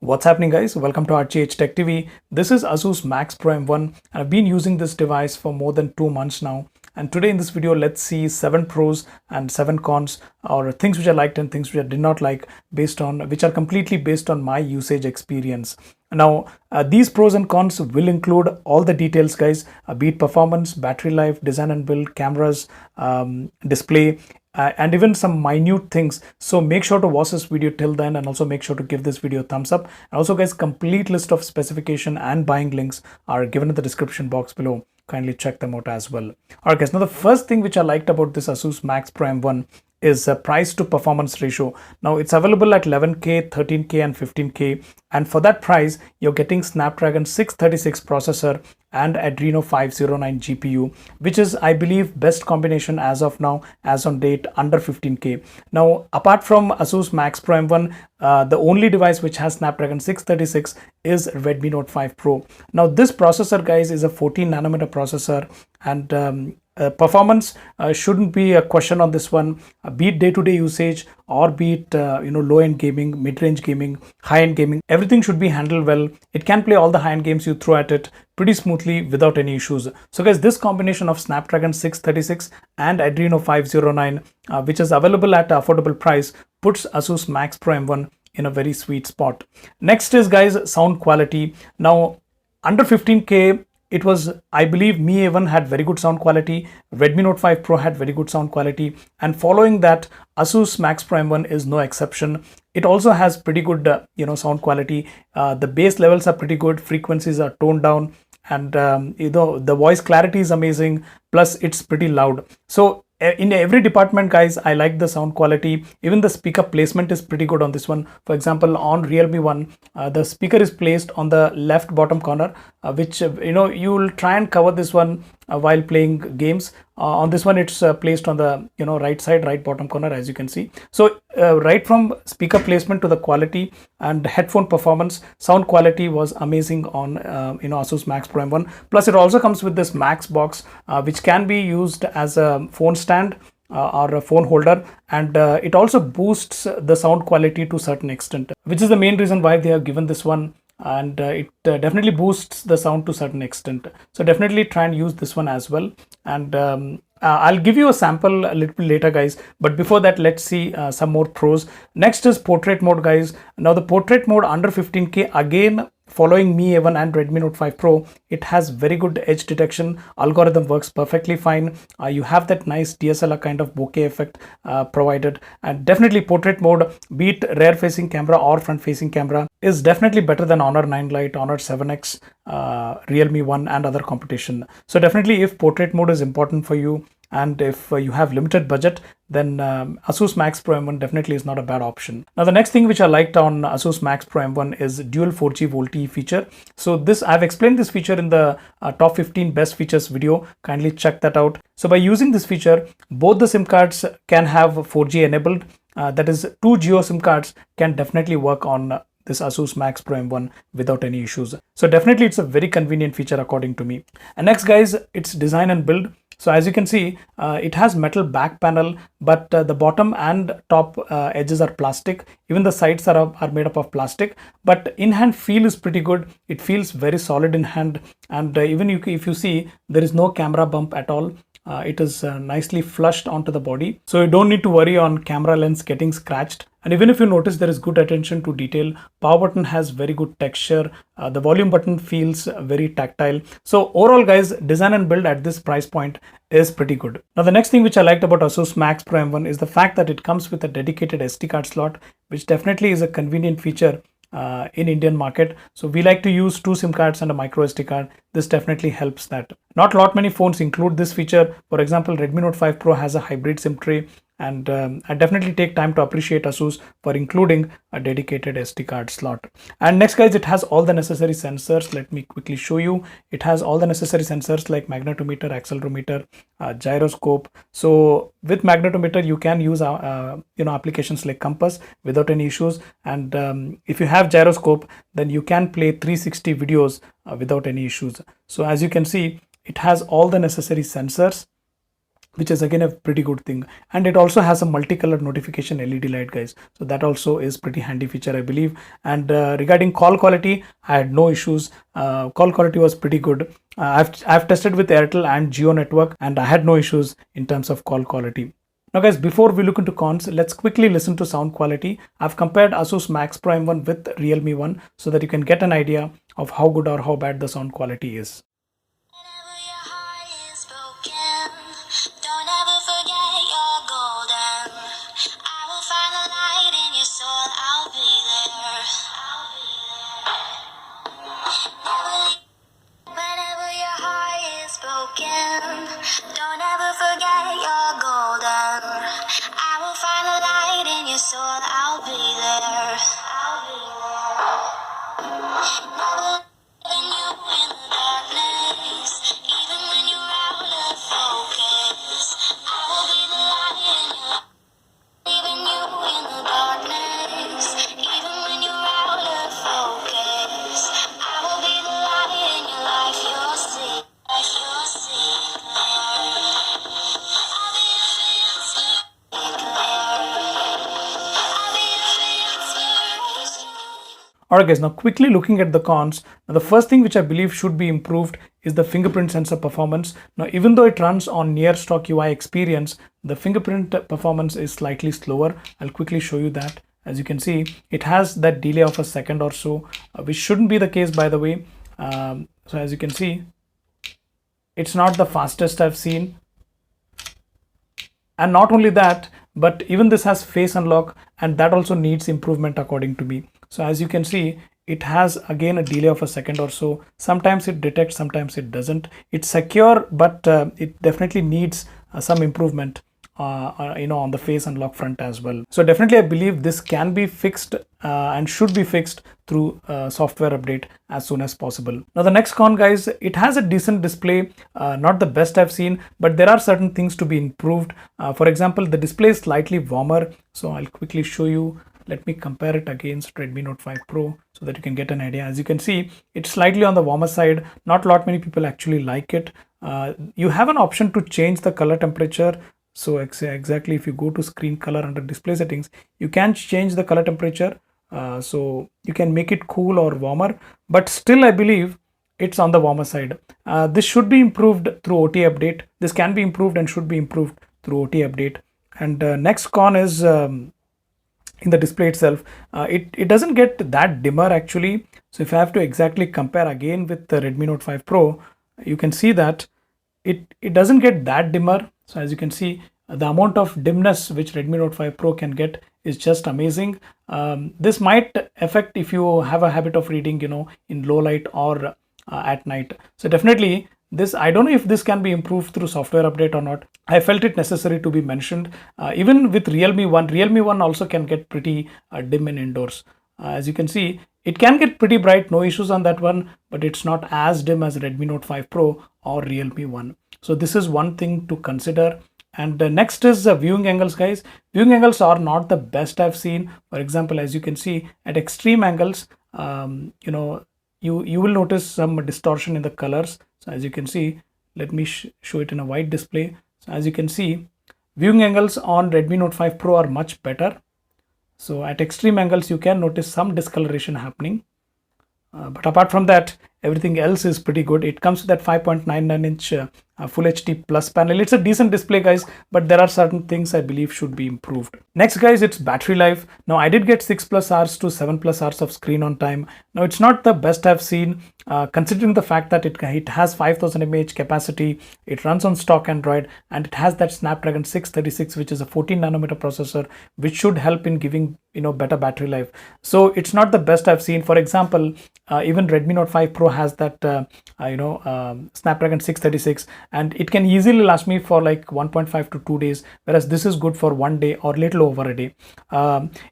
What's happening, guys? Welcome to RGH Tech TV. This is Asus Max Pro M1 and I've been using this device for more than 2 months now. And today in this video, let's see 7 pros and 7 cons, or things which I liked and things which I did not like, which are completely based on my usage experience. Now, these pros and cons will include all the details, guys, be it performance, battery life, design and build, cameras, display, and even some minute things. So make sure to watch this video till then, and also make sure to give this video a thumbs up. And also, guys, complete list of specification and buying links are given in the description box below. Kindly check them out as well. All right, guys, now the first thing which I liked about this Asus Max Pro M1 is a price to performance ratio. Now it's available at 11K, 13K and 15K, and for that price you're getting Snapdragon 636 processor and Adreno 509 GPU, which is, I believe, best combination as of now, as on date, under 15K. Now apart from Asus Max Pro M1, the only device which has Snapdragon 636 is Redmi Note 5 Pro. Now this processor, guys, is a 14 nanometer processor, and performance shouldn't be a question on this one. Be it day-to-day usage or be it low-end gaming, mid-range gaming, high-end gaming, everything should be handled well. It can play all the high-end games you throw at it pretty smoothly without any issues. So guys, this combination of Snapdragon 636 and Adreno 509, which is available at an affordable price, puts Asus Max Pro M1 in a very sweet spot. Next is, guys, sound quality. Now under 15K, it was, I believe, Mi A1 had very good sound quality, Redmi Note 5 Pro had very good sound quality, and following that, Asus Max Pro M1 is no exception. It also has pretty good sound quality. The bass levels are pretty good, frequencies are toned down, and the voice clarity is amazing, plus it's pretty loud. So in every department, guys, I like the sound quality. Even the speaker placement is pretty good on this one. For example, on Realme 1, the speaker is placed on the left bottom corner, which you will try and cover this one while playing games. On this one, it's placed on the right side, right bottom corner, as you can see. So right from speaker placement to the quality and headphone performance, sound quality was amazing on Asus Max Pro M1. Plus, it also comes with this Max box, which can be used as a phone stand or a phone holder, and it also boosts the sound quality to a certain extent, which is the main reason why they have given this one. And it definitely boosts the sound to a certain extent. So definitely try and use this one as well. And I'll give you a sample a little bit later, guys. But before that, let's see some more pros. Next is portrait mode, guys. Now the portrait mode under 15K, again, following Mi A1 and Redmi Note 5 Pro, it has very good edge detection. Algorithm works perfectly fine. You have that nice DSLR kind of bokeh effect provided, and definitely portrait mode, be it rear facing camera or front facing camera, is definitely better than Honor 9 Lite, Honor 7X, Realme 1 and other competition. So definitely, if portrait mode is important for you, and if you have limited budget, then Asus Max Pro M1 definitely is not a bad option. Now the next thing which I liked on Asus Max Pro M1 is dual 4G VoLTE feature. So this, I've explained this feature in the top 15 best features video. Kindly check that out. So by using this feature, both the SIM cards can have 4G enabled. That is, 2 Jio SIM cards can definitely work on this Asus Max Pro M1 without any issues. So definitely it's a very convenient feature according to me. And next, guys, it's design and build. So as you can see, it has metal back panel, but the bottom and top edges are plastic. Even the sides are made up of plastic, but in-hand feel is pretty good. It feels very solid in hand, and even if you see, there is no camera bump at all. It is nicely flushed onto the body, so you don't need to worry on camera lens getting scratched. And even if you notice, there is good attention to detail. Power button has very good texture. The volume button feels very tactile. So overall, guys, design and build at this price point is pretty good. Now the next thing which I liked about Asus Max Pro M1 is the fact that it comes with a dedicated SD card slot, which definitely is a convenient feature in Indian market. So we like to use 2 SIM cards and a micro SD card. This definitely helps that. Not a lot many phones include this feature. For example, Redmi Note 5 Pro has a hybrid SIM tray, and I definitely take time to appreciate Asus for including a dedicated SD card slot. And next, guys, it has all the necessary sensors. Let me quickly show you. It has all the necessary sensors like magnetometer, accelerometer, gyroscope. So with magnetometer, you can use applications like compass without any issues. And if you have gyroscope, then you can play 360 videos without any issues. So as you can see, it has all the necessary sensors. which is again a pretty good thing. And it also has a multicolor notification LED light, guys, so that also is pretty handy feature, I believe. And regarding call quality, I had no issues. Call quality was pretty good. I've tested with Airtel and Jio network, and I had no issues in terms of call quality. Now guys, before we look into cons, let's quickly listen to sound quality. I've compared Asus Max Prime 1 with Realme 1 so that you can get an idea of how good or how bad the sound quality is. Don't ever forget you're golden. I will find a light in your soul. I'll be there. I'll be there. Never leaving you in the darkness, even when you're out of focus. I will be the light in your life, leaving you in the darkness, even when you're out of focus. I will be the light in your life. You'll see. You'll see. Alright guys, now quickly looking at the cons. Now the first thing which I believe should be improved is the fingerprint sensor performance. Now even though it runs on near stock UI experience, the fingerprint performance is slightly slower. I'll quickly show you that. As you can see, it has that delay of a second or so, which shouldn't be the case, by the way. So as you can see, it's not the fastest I've seen. And not only that, but even this has face unlock, and that also needs improvement according to me. So as you can see, it has again a delay of a second or so. Sometimes it detects, sometimes it doesn't. It's secure, but it definitely needs some improvement on the face unlock front as well. So definitely I believe this can be fixed and should be fixed through software update as soon as possible. Now the next con, guys, it has a decent display, not the best I've seen, but there are certain things to be improved. For example, the display is slightly warmer. So I'll quickly show you. Let me compare it against Redmi Note 5 Pro so that you can get an idea. As you can see, it's slightly on the warmer side. Not a lot many people actually like it. You have an option to change the color temperature. So exactly, if you go to screen color under display settings, you can change the color temperature. So you can make it cool or warmer, but still I believe it's on the warmer side. This should be improved through OTA update. This can be improved and should be improved through OTA update. And next con is in the display itself. It doesn't get that dimmer actually. So if I have to exactly compare again with the Redmi Note 5 Pro, you can see that it doesn't get that dimmer. So as you can see, the amount of dimness which Redmi Note 5 Pro can get is just amazing. This might affect if you have a habit of reading, in low light or at night. So definitely this, I don't know if this can be improved through software update or not. I felt it necessary to be mentioned. Even with Realme 1 also can get pretty dim in indoors. As you can see, it can get pretty bright, no issues on that one, but it's not as dim as Redmi Note 5 Pro or Realme 1. So this is one thing to consider. And next is viewing angles, guys. Viewing angles are not the best I've seen. For example, as you can see at extreme angles, you will notice some distortion in the colors. So as you can see, let me show it in a wide display. So as you can see, viewing angles on Redmi Note 5 Pro are much better. So at extreme angles, you can notice some discoloration happening. But apart from that, everything else is pretty good. It comes with that 5.99 inch Full HD Plus panel. It's a decent display, guys, but there are certain things I believe should be improved. Next, guys, it's battery life. Now I did get 6+ hours to 7+ hours of screen on time. Now it's not the best I've seen, considering the fact that it has 5000 mAh capacity, it runs on stock Android, and it has that Snapdragon 636, which is a 14 nanometer processor, which should help in giving better battery life. So it's not the best I've seen. For example, even Redmi Note 5 Pro has that Snapdragon 636, and it can easily last me for like 1.5 to 2 days, whereas this is good for 1 day or little over a day.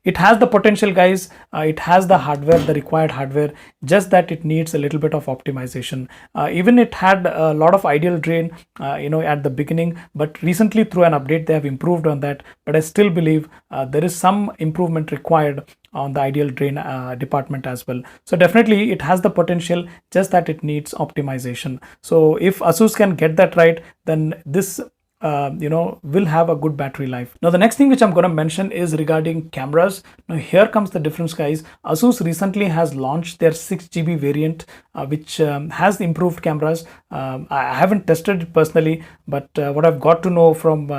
It has the potential, guys. It has the hardware, the required hardware, just that it needs a little bit of optimization. Even it had a lot of ideal drain at the beginning, but recently through an update they have improved on that. But I still believe there is some improvement required on the ideal drain department as well. So definitely it has the potential, just that it needs optimization. So if Asus can get that right, then this will have a good battery life. Now the next thing which I'm going to mention is regarding cameras. Now here comes the difference, guys. Asus recently has launched their 6GB variant, which has improved cameras. I haven't tested it personally, but what I've got to know from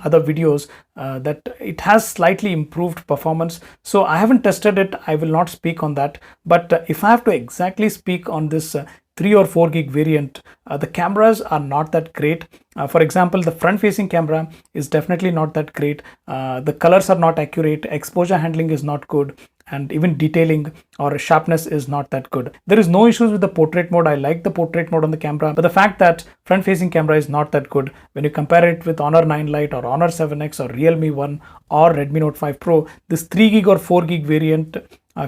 other videos, that it has slightly improved performance. So I haven't tested it, I will not speak on that. But if I have to exactly speak on this 3 or 4 gig variant, the cameras are not that great. For example, the front facing camera is definitely not that great. The colors are not accurate, exposure handling is not good, and even detailing or sharpness is not that good. There is no issues with the portrait mode. I like the portrait mode on the camera, but the fact that front facing camera is not that good when you compare it with Honor 9 Lite or Honor 7X or Realme 1 or Redmi Note 5 Pro, this 3 gig or 4 gig variant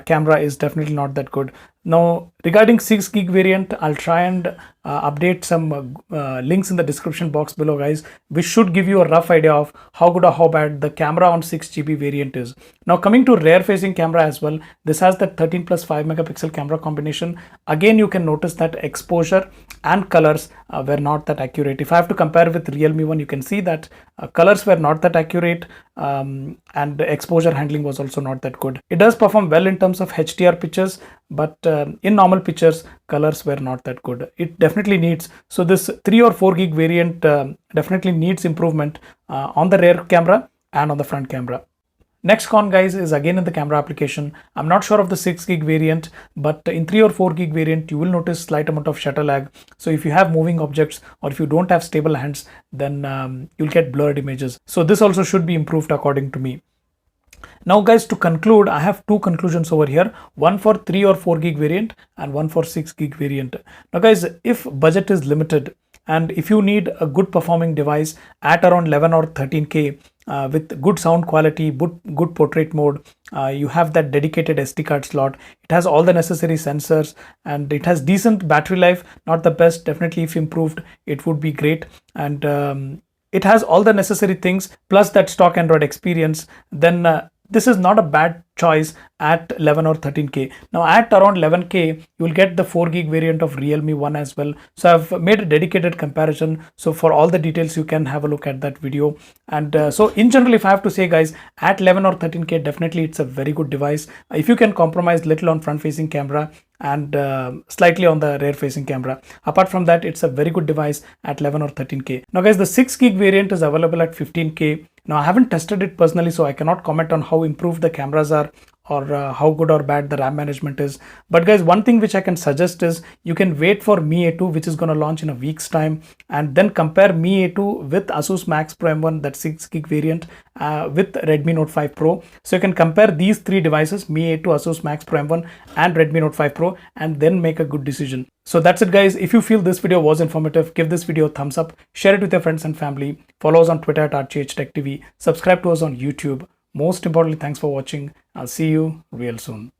camera is definitely not that good. Now regarding 6 gig variant, I'll try and update some links in the description box below, guys, which should give you a rough idea of how good or how bad the camera on 6GB variant is. Now coming to rear facing camera as well, this has the 13 plus 5 megapixel camera combination. Again, you can notice that exposure and colors were not that accurate. If I have to compare with Realme 1, you can see that colors were not that accurate, and exposure handling was also not that good. It does perform well in terms of HDR pictures, but in normal pictures, colors were not that good. It definitely needs, so this 3 or 4 gig variant definitely needs improvement on the rear camera and on the front camera. Next con, guys, is again in the camera application. I'm not sure of the 6 gig variant, but in 3 or 4 gig variant, you will notice slight amount of shutter lag. So if you have moving objects or if you don't have stable hands, then you'll get blurred images. So this also should be improved according to me. Now guys, to conclude, I have two conclusions over here, one for 3 or 4 gig variant and one for 6 gig variant. Now guys, if budget is limited and if you need a good performing device at around 11 or 13K with good sound quality, good portrait mode, you have that dedicated SD card slot, it has all the necessary sensors, and it has decent battery life, not the best, definitely if improved it would be great, and it has all the necessary things plus that stock Android experience, then this is not a bad choice at 11 or 13K. Now at around 11K, you will get the 4 gig variant of Realme 1 as well. So I've made a dedicated comparison. So for all the details, you can have a look at that video. And so in general, if I have to say, guys, at 11 or 13K, definitely it's a very good device. If you can compromise little on front facing camera and slightly on the rear facing camera, apart from that, it's a very good device at 11 or 13K. Now guys, the 6 gig variant is available at 15K. Now I haven't tested it personally, so I cannot comment on how improved the cameras are or how good or bad the RAM management is. But guys, one thing which I can suggest is you can wait for Mi A2, which is going to launch in a week's time, and then compare Mi A2 with Asus Max Pro M1, that 6 gig variant, with Redmi Note 5 Pro. So you can compare these three devices, Mi A2, Asus Max Pro M1 and Redmi Note 5 Pro, and then make a good decision. So that's it, guys. If you feel this video was informative, give this video a thumbs up, share it with your friends and family, follow us on Twitter at RGH Tech TV, subscribe to us on YouTube. Most importantly, thanks for watching. I'll see you real soon.